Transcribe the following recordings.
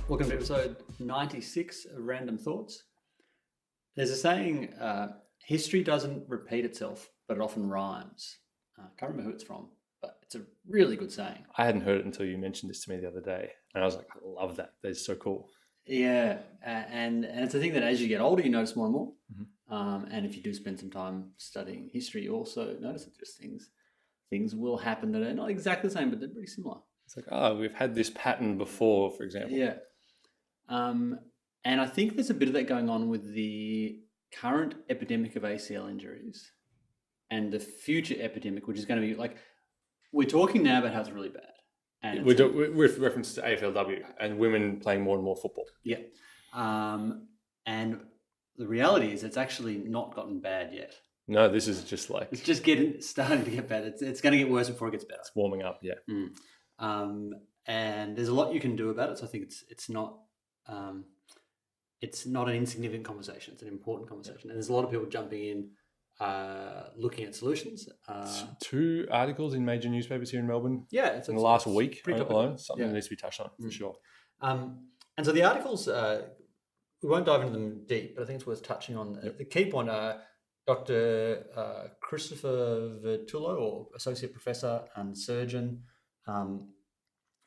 Welcome to episode 96 of Random Thoughts. There's a saying, history doesn't repeat itself, but it often rhymes. I can't remember who it's from, but it's a really good saying. I hadn't heard it until you mentioned this to me the other day, and I was like, I love that. That's so cool. Yeah, and it's a thing that as you get older, you notice more and more. Mm-hmm. And if you do spend some time studying history, you also notice that just things will happen that are not exactly the same, but they're pretty similar. It's like, we've had this pattern before, for example. Yeah. And I think there's a bit of that going on with the current epidemic of ACL injuries and the future epidemic, which is going to be like, we're talking now about how it's really bad. And with reference to AFLW and women playing more and more football. Yeah. And the reality is it's actually not gotten bad yet. No, this is just like... It's just starting to get bad. It's going to get worse before it gets better. It's warming up, yeah. And there's a lot you can do about it. So I think it's not an insignificant conversation. It's an important conversation. And there's a lot of people jumping in, looking at solutions. 2 articles in major newspapers here in Melbourne. Yeah, in the last week alone. Something that needs to be touched on for sure. And so the articles, we won't dive into them deep, but I think it's worth touching on. The key point, Dr. Christopher Vertullo, or associate professor and surgeon,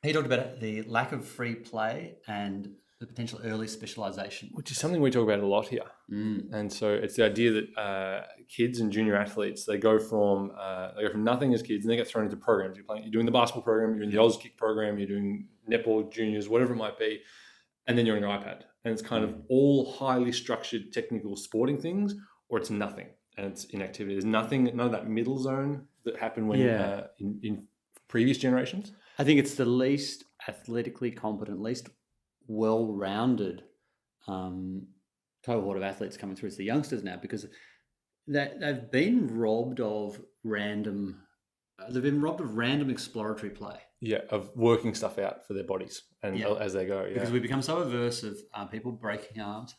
he talked about the lack of free play and the potential early specialisation, which is something we talk about a lot here. And so it's the idea that kids and junior athletes, they go from nothing as kids and they get thrown into programs. You're doing the basketball program, you're in the Oz kick program, you're doing netball juniors, whatever it might be, and then you're on your iPad. And it's kind of all highly structured technical sporting things, or it's nothing and it's inactivity. There's none of that middle zone that happened when in previous generations. I think it's the least athletically competent, least well-rounded cohort of athletes coming through. It's the youngsters now, because they've been robbed of random exploratory play. Yeah, of working stuff out for their bodies and as they go. Yeah. Because we become so averse of people breaking arms.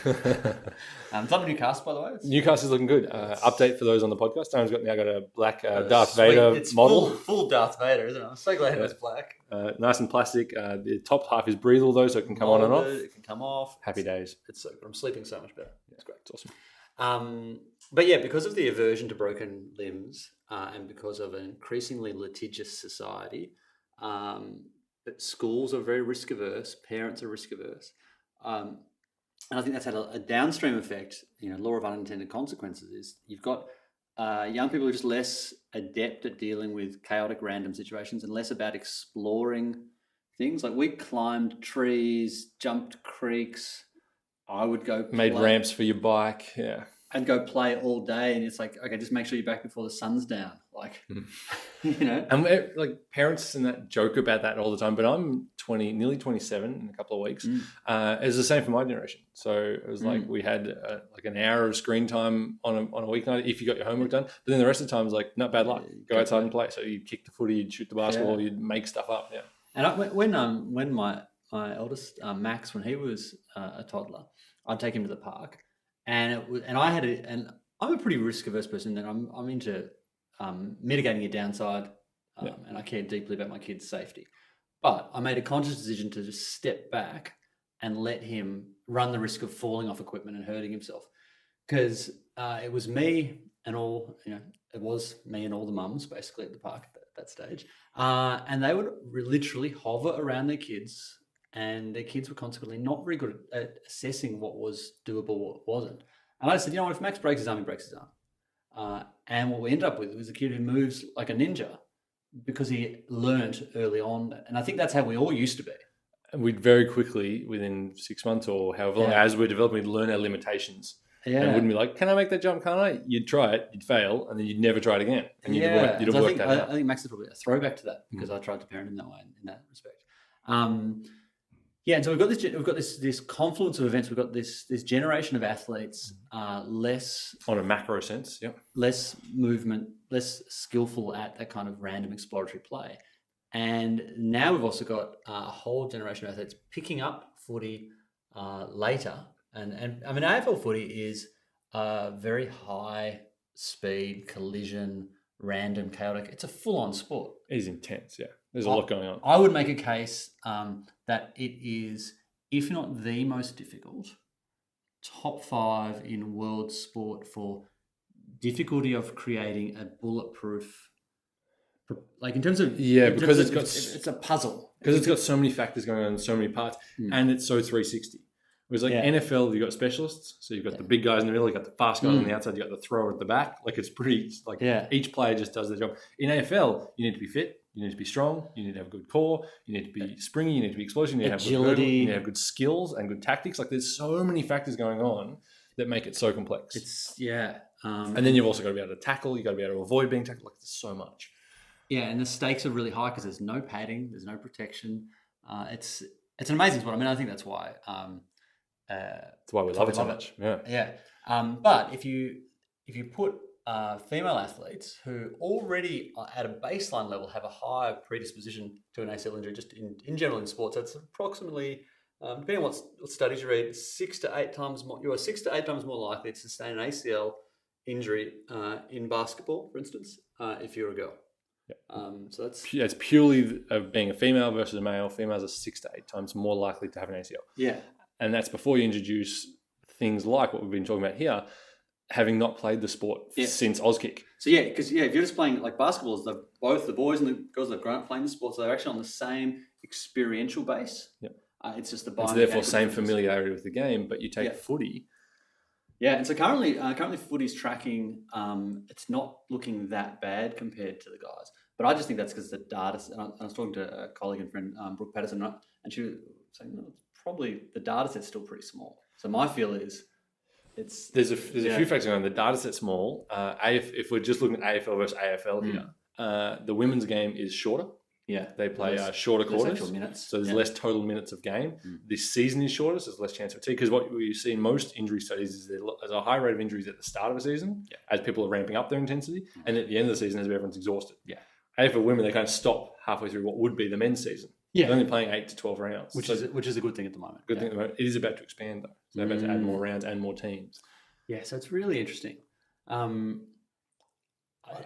It's up in Newcastle, by the way. Newcastle's looking good. Update for those on the podcast. Darren's now got a black Darth Vader model. Full Darth Vader, isn't it? I'm so glad it was black. Nice and plastic. The top half is breathable though, so it can come on and off. It can come off. Happy days. It's so good. I'm sleeping so much better. Yeah, it's great. It's awesome. But yeah, because of the aversion to broken limbs and because of an increasingly litigious society, that schools are very risk averse, parents are risk averse. And I think that's had a downstream effect, law of unintended consequences is you've got young people who are just less adept at dealing with chaotic random situations and less about exploring things. Like we climbed trees, jumped creeks. I would go made ramps for your bike. Yeah. I'd go play all day, and it's like, okay, just make sure you're back before the sun's down. Like, And like parents and that joke about that all the time. But I'm nearly 27 in a couple of weeks. It's the same for my generation. So it was like we had like an hour of screen time on a weeknight if you got your homework done. But then the rest of the time was like, not bad luck. Go outside and play. So you'd kick the footy, you'd shoot the basketball, you'd make stuff up. Yeah. And when my eldest Max, when he was a toddler, I'd take him to the park. And I'm a pretty risk averse person, and I'm into mitigating your downside, and I care deeply about my kids' safety. But I made a conscious decision to just step back and let him run the risk of falling off equipment and hurting himself, because it was me and all the mums basically at the park at that stage, and they would literally hover around their kids. And their kids were consequently not very good at assessing what was doable, what wasn't. And I said, if Max breaks his arm, he breaks his arm. And what we ended up with was a kid who moves like a ninja because he learned early on. And I think that's how we all used to be. And we'd very quickly, within 6 months or however long, as we're developing, we'd learn our limitations. Yeah. And it wouldn't be like, can I make that jump? Can't I? You'd try it, you'd fail, and then you'd never try it again. And you'd have worked that out. I think Max is probably a throwback to that because I tried to parent him that way in that respect. And so we've got this confluence of events. We've got this generation of athletes, less on a macro sense, less movement, less skillful at that kind of random exploratory play, and now we've also got a whole generation of athletes picking up footy later. And I mean, AFL footy is very high speed collision, random, chaotic. It's a full-on sport. It is intense, yeah. There's a lot going on. I would make a case that it is, if not the most difficult, top 5 in world sport for difficulty of creating a bulletproof, like in terms of because it's a puzzle, because it's got so many factors going on in so many parts, and it's so 360. Whereas like NFL, you've got specialists, so you've got the big guys in the middle, you've got the fast guys on the outside, you've got the thrower at the back. Like it's pretty like each player just does their job. In AFL, you need to be fit, you need to be strong, you need to have a good core, you need to be springy, you need to be explosive, you need to have agility, you need to have good skills and good tactics. Like there's so many factors going on that make it so complex. And then you've also got to be able to tackle, you've got to be able to avoid being tackled. Like there's so much. Yeah, and the stakes are really high because there's no padding, there's no protection. It's an amazing sport. I mean, I think that's why. That's why we love it so much. Yeah. But if you put female athletes who already at a baseline level have a higher predisposition to an ACL injury, just in general in sports, that's approximately, depending on what studies you read, 6 to 8 times more. You are 6 to 8 times more likely to sustain an ACL injury in basketball, for instance, if you're a girl. So it's purely being a female versus a male. Females are 6 to 8 times more likely to have an ACL. Yeah. And that's before you introduce things like what we've been talking about here, having not played the sport since Auskick. So because if you're just playing like basketball, both the boys and the girls that have grown up playing the sport, so they're actually on the same experiential base. Yep. It's just the it's therefore same familiarity with the game, but you take footy. Yeah, and so currently footy's tracking. It's not looking that bad compared to the guys, but I just think that's because the data. And I was talking to a colleague and friend, Brooke Patterson, and she was saying probably the data set's still pretty small. So my feel is there's a few factors going on. The data set's small. If we're just looking at AFL versus AFL here, the women's game is shorter. Yeah, they play shorter quarters, minutes. So there's less total minutes of game. This season is shorter, so there's less chance of fatigue. Because what we see in most injury studies is there's a high rate of injuries at the start of a season as people are ramping up their intensity, and at the end of the season as everyone's exhausted. Yeah, AFL women, they kind of stop halfway through what would be the men's season. Yeah, they're only playing 8 to 12 rounds, which is a good thing at the moment. Good thing at the moment. It is about to expand though. So they're about to add more rounds and more teams. Yeah, so it's really interesting.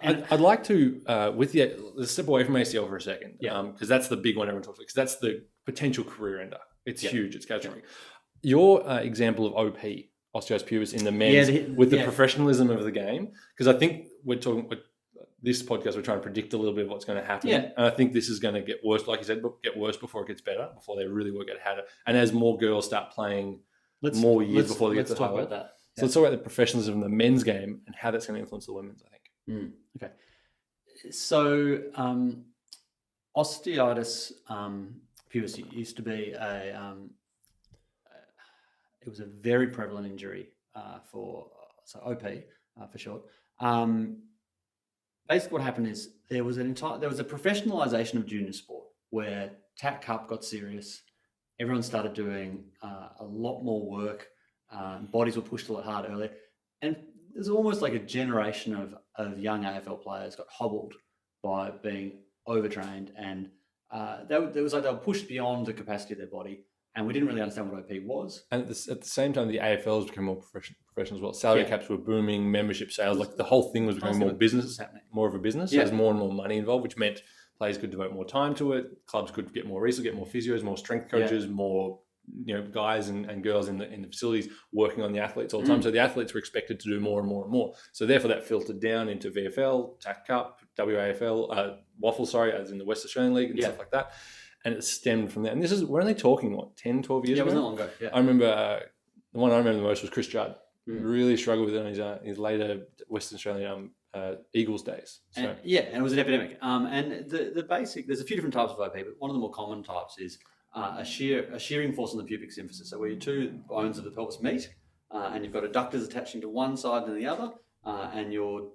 I'd like to, let's step away from ACL for a second, because that's the big one everyone talks about, because that's the potential career ender. It's huge, it's catastrophic. Your example of OP, osteosis pubis, in the men's, with the professionalism of the game, because I think this podcast, we're trying to predict a little bit of what's going to happen. Yeah. And I think this is going to get worse, like you said, but get worse before it gets better, before they really work out how to, and as more girls start playing more years before they get to the high level. That. So let's talk about the professionalism of the men's game and how that's going to influence the women's, I think. Okay. So osteitis pubis used to be it was a very prevalent injury for OP for short. Basically what happened is there was a professionalization of junior sport where TAC Cup got serious. Everyone started doing a lot more work. Bodies were pushed a lot harder earlier. And there's almost like a generation of young AFL players got hobbled by being overtrained, and they were pushed beyond the capacity of their body, and we didn't really understand what OP was. And at the same time, the AFL has become more professional as well. Salary caps were booming, membership sales, like the whole thing was becoming more of a business. There's more and more money involved, which meant players could devote more time to it. Clubs could get more resources, get more physios, more strength coaches, more guys and girls in the facilities working on the athletes all the time. So the athletes were expected to do more and more and more. So therefore that filtered down into VFL, TAC Cup, WAFL, WAFL, as in the West Australian League and stuff like that. And it stemmed from that. And we're only talking, 10, 12 years ago? Yeah, it wasn't long ago. Yeah. I remember, the one I remember the most was Chris Judd. Really struggled with it in his later Western Australian Eagles days. So. And it was an epidemic. And the basic, there's a few different types of OP, but one of the more common types is a shearing force on the pubic symphysis. So where your two bones of the pelvis meet, and you've got adductors attaching to one side and the other, and your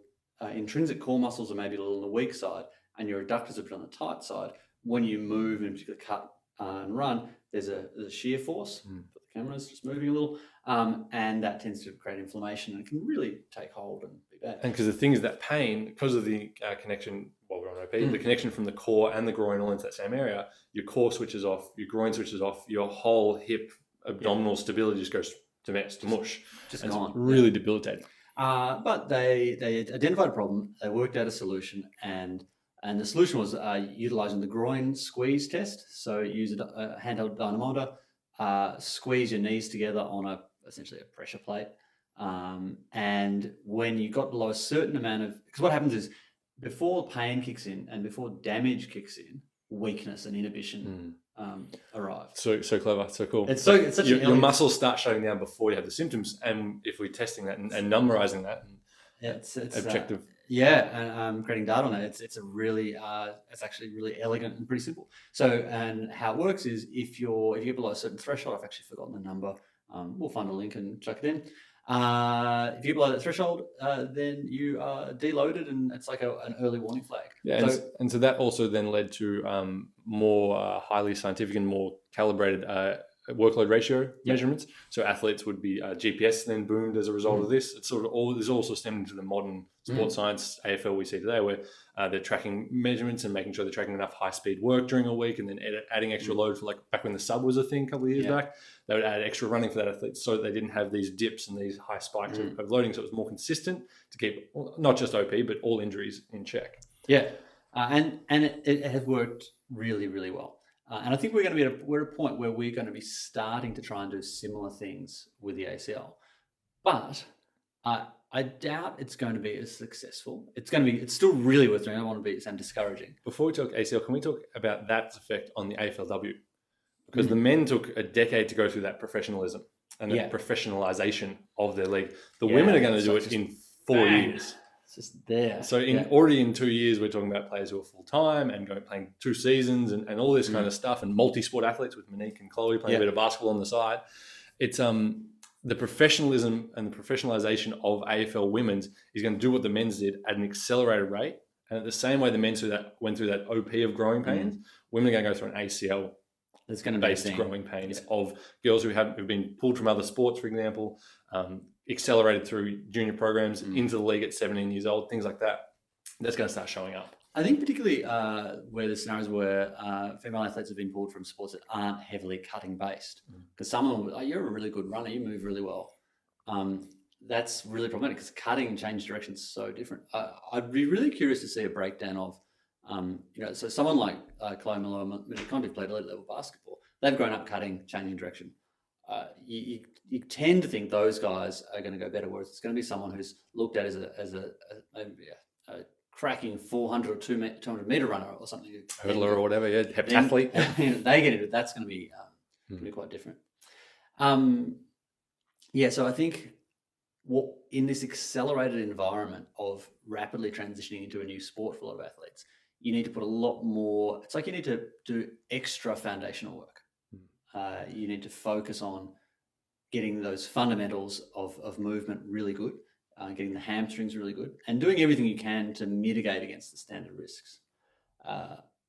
intrinsic core muscles are maybe a little on the weak side, and your adductors are put on the tight side. When you move, in particular cut and run, there's a shear force. The camera's just moving a little, and that tends to create inflammation, and it can really take hold and be bad. And because the thing is that pain, because of the connection, while we're on OP, the connection from the core and the groin all into that same area, your core switches off, your groin switches off, your whole hip abdominal stability just goes to mush. Just and gone. It's really debilitating. But they identified a problem, they worked out a solution, and the solution was utilizing the groin squeeze test. So use a handheld dynamometer, squeeze your knees together on essentially a pressure plate. And when you got below a certain amount of, because what happens is before pain kicks in and before damage kicks in, weakness and inhibition arrive. So clever, so cool. It's such your muscles start shutting down before you have the symptoms, and if we're testing that and numerizing that, it's objective. and creating data on it, it's a really it's actually really elegant and pretty simple. So, and how it works is if you get below a certain threshold, I've actually forgotten the number. We'll find a link and chuck it in. If you get below that threshold, then you are deloaded, and it's like an early warning flag. Yeah, so that also then led to more highly scientific and more calibrated workload ratio measurements. So athletes would be GPS then boomed as a result of this. It's sort of this also stemmed into the modern sports science AFL we see today, where they're tracking measurements and making sure they're tracking enough high speed work during a week, and then adding extra load for, like, back when the sub was a thing a couple of years back, they would add extra running for that athlete so that they didn't have these dips and these high spikes of loading, so it was more consistent to keep not just OP but all injuries in check. And it has worked really, really well. And I think we're going to be we're at a point where we're going to be starting to try and do similar things with the ACL, but I doubt it's going to be as successful. It's still really worth doing. I don't want to sound discouraging. Before we talk ACL, can we talk about that effect on the AFLW? Because the men took a decade to go through that professionalism and the professionalization of their league. The women are going to do it in 4 years. It's just there. So already in 2 years, we're talking about players who are full-time and playing 2 seasons and all this kind of stuff, and multi-sport athletes with Monique and Chloe playing a bit of basketball on the side. It's the professionalism and the professionalization of AFL women's is going to do what the men's did at an accelerated rate. And at the same way the men went through that OP of growing pains, women are going to go through an ACL There's going to be based growing pains of girls who've been pulled from other sports, for example, accelerated through junior programs into the league at 17 years old, things like that. That's going to start showing up. I think particularly where the scenarios where female athletes have been pulled from sports that aren't heavily cutting based, because some of them, you're a really good runner, you move really well. That's really problematic because cutting and change direction is so different. I'd be really curious to see a breakdown of, so someone like Chloe Malone, who played elite level basketball, they've grown up cutting, changing direction. You tend to think those guys are going to go better, whereas it's going to be someone who's looked at as a cracking 400 or 200 meter runner or something, hurdler or whatever, heptathlete. They get it. That's going to be quite different. So I think in this accelerated environment of rapidly transitioning into a new sport for a lot of athletes, you need to put a lot more. It's like you need to do extra foundational work. You need to focus on getting those fundamentals of movement really good, getting the hamstrings really good, and doing everything you can to mitigate against the standard risks.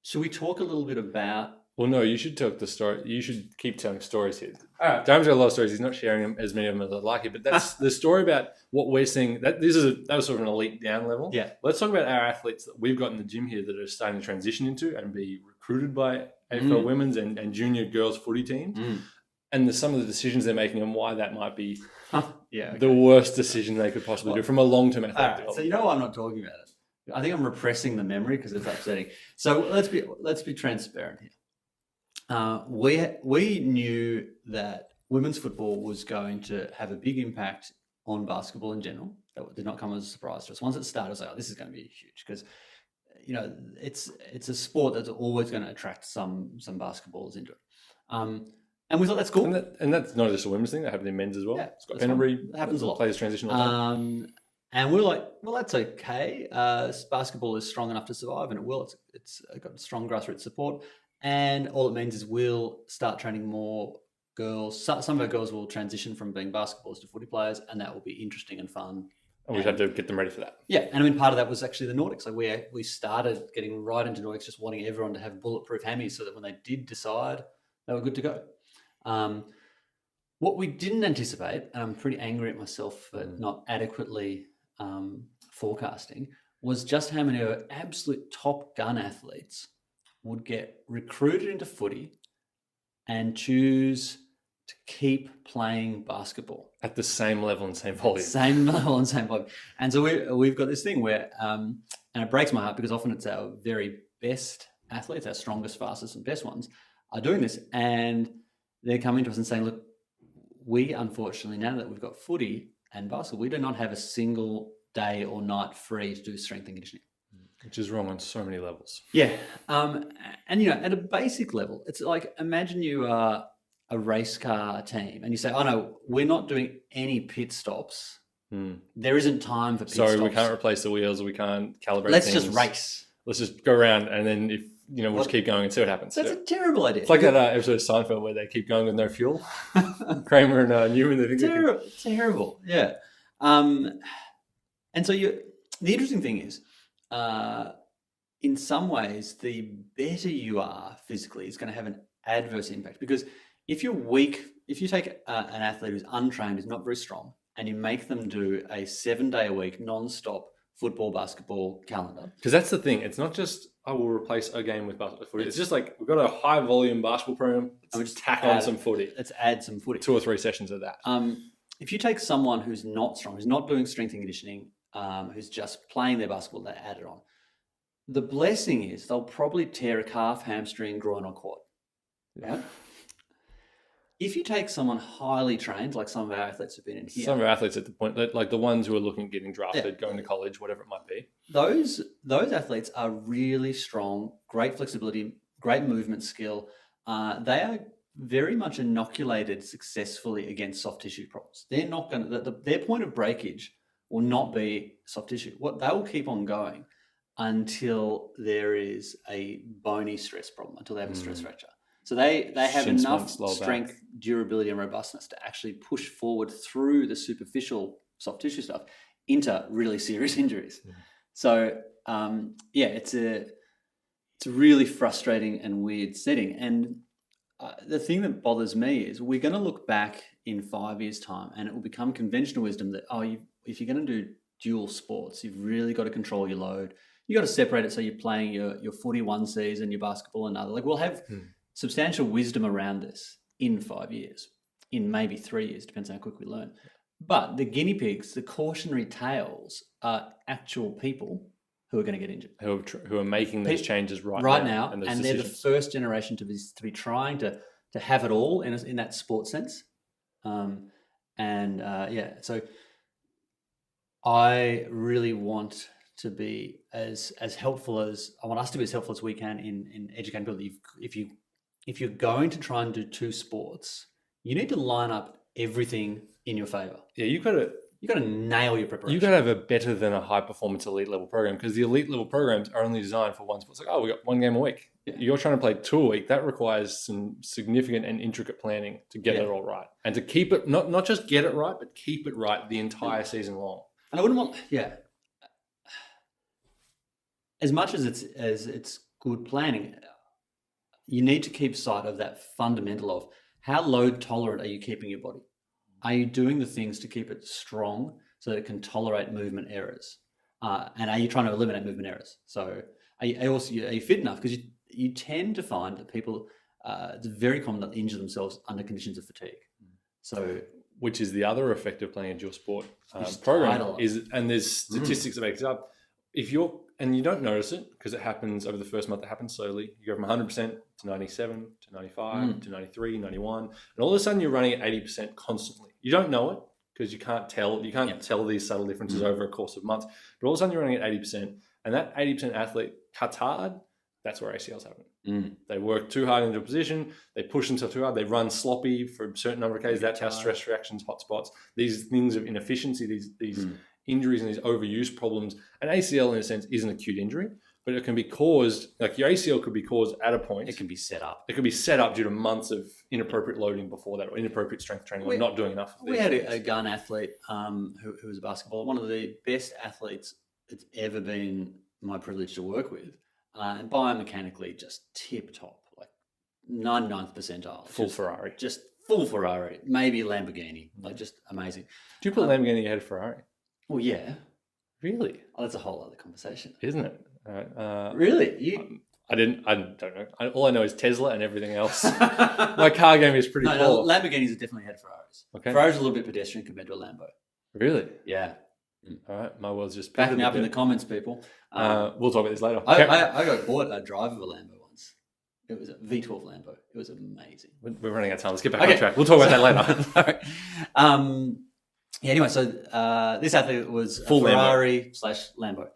Should we talk a little bit about... Well, no, you should talk the story. You should keep telling stories here. All right. Dame's got a lot of stories. He's not sharing them, as many of them as I'd like it, but that's the story about what we're seeing. That was sort of an elite down level. Yeah. Let's talk about our athletes that we've got in the gym here that are starting to transition into and be recruited by AFL women's and junior girls footy teams, and some of the decisions they're making and why that might be the worst decision they could possibly do from a long-term athletic development. So you know why I'm not talking about it? I think I'm repressing the memory because it's upsetting. So let's be transparent here. We knew that women's football was going to have a big impact on basketball in general. That did not come as a surprise to us. Once it started, I was like, this is going to be huge because, it's a sport that's always going to attract some basketballers into it. And we thought that's cool. And that's not just a women's thing. That happens in men's as well. Yeah, Scott Pennebury happens a lot. Players transition all the time. And we're like, well, that's okay. Basketball is strong enough to survive, and it will. It's got strong grassroots support. And all it means is we'll start training more girls. Some of our girls will transition from being basketballers to footy players, and that will be interesting and fun. And we have to get them ready for that. Yeah, and part of that was actually the Nordics. Like we started getting right into Nordics, just wanting everyone to have bulletproof hammies so that when they did decide, they were good to go. What we didn't anticipate, and I'm pretty angry at myself for not adequately forecasting, was just how many of our absolute top gun athletes would get recruited into footy and choose to keep playing basketball at the same level and same volume. Same level and same volume. And so we've got this thing where, and it breaks my heart because often it's our very best athletes, our strongest, fastest, and best ones are doing this, and they're coming to us and saying, look, we unfortunately, now that we've got footy and basketball, we do not have a single day or night free to do strength and conditioning. Which is wrong on so many levels. Yeah. And, you know, at a basic level, it's like, imagine you are a race car team and you say, oh no, we're not doing any pit stops. There isn't time for pit stops. Sorry, we can't replace the wheels. We can't calibrate Let's things. just race. Let's just go around, and then if we'll just keep going and see what happens. That's a terrible idea. It's like that episode of Seinfeld where they keep going with no fuel. Kramer and Newman. They think terrible. Yeah. And so the interesting thing is, in some ways, the better you are physically is going to have an adverse impact, because if you're weak, if you take an athlete who's untrained, who's not very strong, and you make them do a 7-day-a-week non-stop football, basketball calendar. Because that's the thing. It's not just, I will replace a game with basketball footy. It's just like, we've got a high volume basketball program. Let's just tack on some footy. Let's add some footy. 2 or 3 sessions of that. If you take someone who's not strong, who's not doing strength and conditioning, who's just playing their basketball, they add it on. The blessing is they'll probably tear a calf, hamstring, groin, or quad. Right? If you take someone highly trained, like some of our athletes have been in here. Some of our athletes at the point, like the ones who are looking at getting drafted, going to college, whatever it might be. Those athletes are really strong, great flexibility, great movement skill. They are very much inoculated successfully against soft tissue problems. They're not going to, their point of breakage will not be soft tissue. They will keep on going until there is a bony stress problem, until they have a stress fracture. So they have enough strength, durability, and robustness to actually push forward through the superficial soft tissue stuff into really serious injuries. So it's a really frustrating and weird setting. And the thing that bothers me is we're going to look back in 5 years' time, and it will become conventional wisdom that if you're going to do dual sports, you've really got to control your load. You got to separate it so you're playing your footy one season, your basketball another. Like, we'll have substantial wisdom around this in 5 years, in maybe 3 years, depends how quick we learn. But the guinea pigs, the cautionary tales, are actual people who are going to get injured, who are making these changes right now, and they're the first generation to be trying to have it all in that sports sense. So I really want to be as helpful as I want us to be as helpful as we can in educating people. If you're going to try and do 2 sports, you need to line up everything in your favor. Yeah, you got to nail your preparation. You got to have a better than a high performance elite level program, because the elite level programs are only designed for one sport. It's like, we got 1 game a week. Yeah. You're trying to play 2 a week. That requires some significant and intricate planning to get it all right, and to keep it not just get it right, but keep it right the entire season long. And I wouldn't want as much as it's good planning, you need to keep sight of that fundamental of how load tolerant are you keeping your body? Are you doing the things to keep it strong so that it can tolerate movement errors? And are you trying to eliminate movement errors? So are you fit enough? Because you tend to find that people, it's very common that they injure themselves under conditions of fatigue. So, which is the other effect of playing a dual sport program and there's statistics that back it up. And you don't notice it because it happens over the first month. It happens slowly. You go from 100% to 97 to 95 to 93, 91, and all of a sudden you're running at 80% constantly. You don't know it because you can't tell. You can't tell these subtle differences over a course of months. But all of a sudden you're running at 80%, and that 80% athlete cuts hard. That's where ACLs happen. They work too hard into a position. They push themselves too hard. They run sloppy for a certain number of cases. That's how stress reactions, hotspots, these things of inefficiency, these injuries and these overuse problems. An ACL, in a sense, is an acute injury, but it can be caused, like your ACL could be caused at a point. It can be set up. It could be set up due to months of inappropriate loading before that, or inappropriate strength training, or not doing enough. We had a gun athlete who was a basketballer, one of the best athletes it's ever been my privilege to work with, and biomechanically just tip top, like 99th percentile. Ferrari. Just full Ferrari, maybe Lamborghini, like just amazing. Do you put Lamborghini ahead of Ferrari? Well, yeah. Really? Oh, that's a whole other conversation. Isn't it? Really? I don't know. All I know is Tesla and everything else. My car game is pretty No, poor. Lamborghinis are definitely ahead of Ferraris. Okay. Ferrari's a little bit pedestrian compared to a Lambo. Really? Yeah. All right. My world's just Back me up in the comments, people. We'll talk about this later. I got bought a drive of a Lambo once. It was a V12 Lambo. It was amazing. We're running out of time. Let's get back on track. We'll talk about that later. Yeah. Anyway, so this athlete was Full Ferrari / Lambo,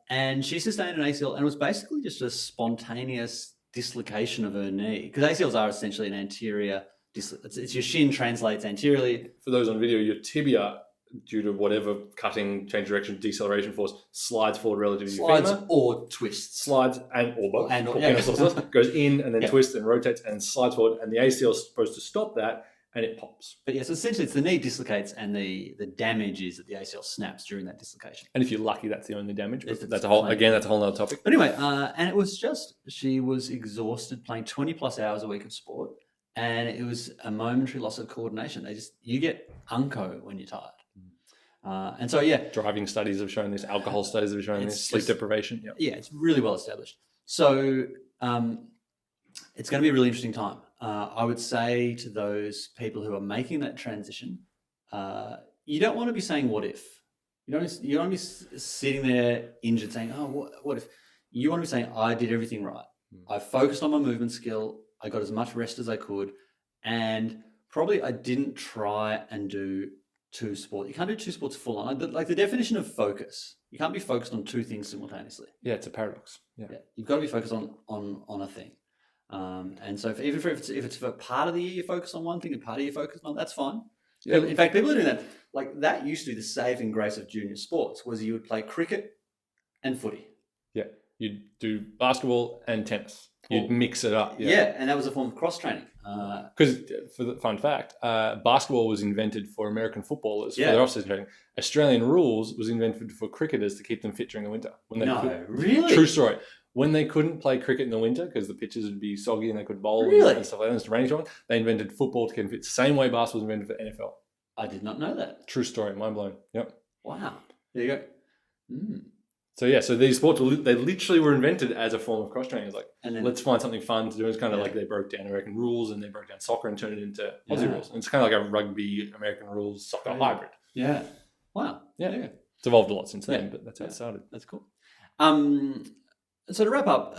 and she sustained an ACL, and it was basically just a spontaneous dislocation of her knee, because ACLs are essentially an anterior. It's your shin translates anteriorly. For those on video, your tibia, due to whatever cutting, change direction, deceleration force, slides forward relative to your femur. Or twists. Slides or both. Yeah. Goes in and then twists and rotates and slides forward, and the ACL is supposed to stop that, and it pops. But yes, essentially it's the knee dislocates, and the damage is that the ACL snaps during that dislocation. And if you're lucky, that's the only damage. But that's a whole other topic. But anyway, and it was just, she was exhausted playing 20 plus hours a week of sport, and it was a momentary loss of coordination. You get unco when you're tired. And so, driving studies have shown this, alcohol studies have shown this, sleep deprivation. Yeah, it's really well established. So it's going to be a really interesting time. I would say to those people who are making that transition, you don't want to be saying what if. You don't want to be sitting there injured saying, oh, what if? You want to be saying, I did everything right. I focused on my movement skill. I got as much rest as I could. And probably I didn't try and do two sports. You can't do two sports full on. Like the definition of focus, you can't be focused on two things simultaneously. Yeah, it's a paradox. Yeah. You've got to be focused on a thing. And so if it's for part of the year you focus on one thing and part of the year you focus on, that's fine. Yeah. In fact, people are doing that. Like that used to be the saving grace of junior sports, was you would play cricket and footy. Yeah. You'd do basketball and tennis. You'd mix it up. Yeah, and that was a form of cross training. Because for the fun fact, basketball was invented for American footballers for their off-season training. Australian rules was invented for cricketers to keep them fit during the winter. Really? True story. When they couldn't play cricket in the winter because the pitches would be soggy and they could bowl and stuff like that, and it's a raining time, they invented football to keep them fit. Same way basketball was invented for NFL. I did not know that. True story. Mind blown. Yep. Wow. There you go. So these sports, they literally were invented as a form of cross training. It's like, let's find something fun to do. It's kind of like they broke down American rules and they broke down soccer and turned it into Aussie rules. And it's kind of like a rugby, American rules, soccer hybrid. Yeah. Wow. Yeah. It's evolved a lot since then, but that's how it started. That's cool. So to wrap up,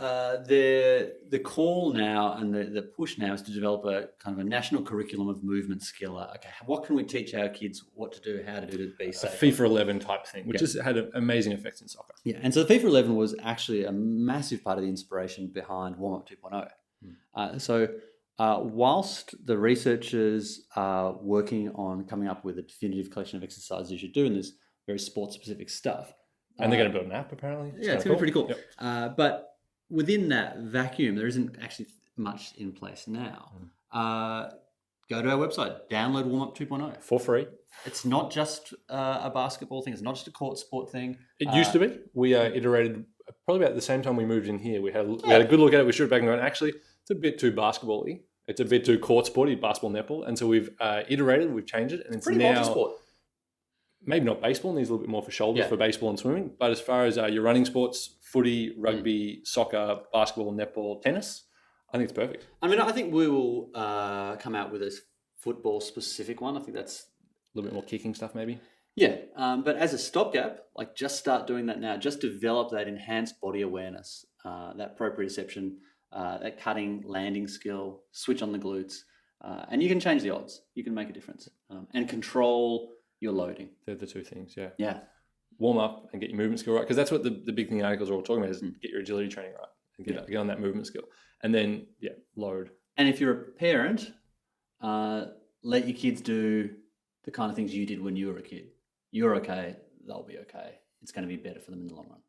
the call now and the push now is to develop a kind of a national curriculum of movement skill. Okay, what can we teach our kids what to do, how to do to be safe? A FIFA 11 type thing, which has had amazing effects in soccer. Yeah, and so the FIFA 11 was actually a massive part of the inspiration behind Warm Up 2.0. Whilst the researchers are working on coming up with a definitive collection of exercises you should do, and there's very sport-specific stuff, and they're going to build an app, apparently. It's going to be pretty cool. Yep. But within that vacuum, there isn't actually much in place now. Go to our website, download Warm Up 2.0. For free. It's not just a basketball thing. It's not just a court sport thing. It used to be. We iterated probably about the same time we moved in here. We had a good look at it. We stripped back and went, actually, it's a bit too basketball-y. It's a bit too court sporty, basketball, netball. And so we've iterated, we've changed it. And it's pretty now multi-sport. Maybe not baseball, needs a little bit more for shoulders for baseball and swimming. But as far as your running sports, footy, rugby, soccer, basketball, netball, tennis, I think it's perfect. I mean, I think we will come out with a football-specific one. I think that's... A little bit more kicking stuff maybe. Yeah, but as a stopgap, like just start doing that now. Just develop that enhanced body awareness, that proprioception, that cutting, landing skill, switch on the glutes. And you can change the odds. You can make a difference. And control... your loading. They're the two things, Yeah. Warm up and get your movement skill right, because that's what the big thing the articles are all talking about is get your agility training right and get on that movement skill. And then, load. And if you're a parent, let your kids do the kind of things you did when you were a kid. You're okay. They'll be okay. It's going to be better for them in the long run.